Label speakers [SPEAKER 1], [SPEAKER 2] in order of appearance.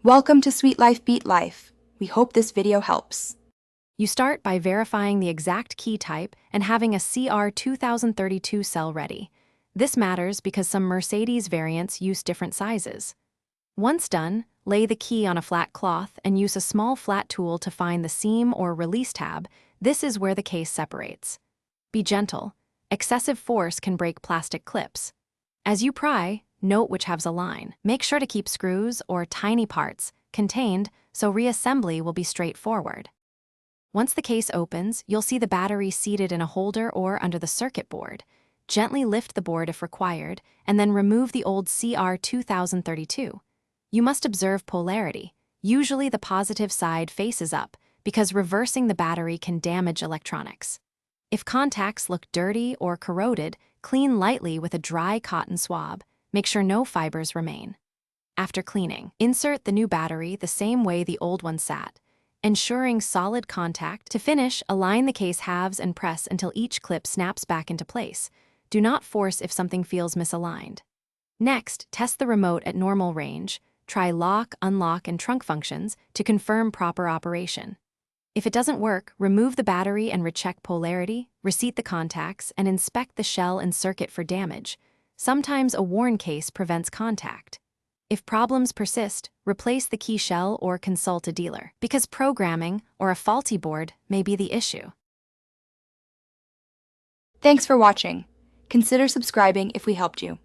[SPEAKER 1] Welcome to Sweet Life Beat Life. We hope this video helps.
[SPEAKER 2] You start by verifying the exact key type and having a CR 2032 cell ready. This matters because some Mercedes variants use different sizes. Once done, lay the key on a flat cloth and use a small flat tool to find the seam or release tab. This is where the case separates. Be gentle. Excessive force can break plastic clips. As you pry, note which halves align. Make sure to keep screws or tiny parts contained so reassembly will be straightforward. Once the case opens, you'll see the battery seated in a holder or under the circuit board. Gently lift the board if required, and then remove the old CR 2032. You must observe polarity. Usually the positive side faces up, because reversing the battery can damage electronics. If contacts look dirty or corroded, clean lightly with a dry cotton swab. Make sure no fibers remain. After cleaning, insert the new battery the same way the old one sat, ensuring solid contact. To finish, align the case halves and press until each clip snaps back into place. Do not force if something feels misaligned. Next, test the remote at normal range. Try lock, unlock, and trunk functions to confirm proper operation. If it doesn't work, remove the battery and recheck polarity, reseat the contacts, and inspect the shell and circuit for damage. Sometimes a worn case prevents contact. If problems persist, replace the key shell or consult a dealer, because programming or a faulty board may be the issue.
[SPEAKER 1] Thanks for watching. Consider subscribing if we helped you.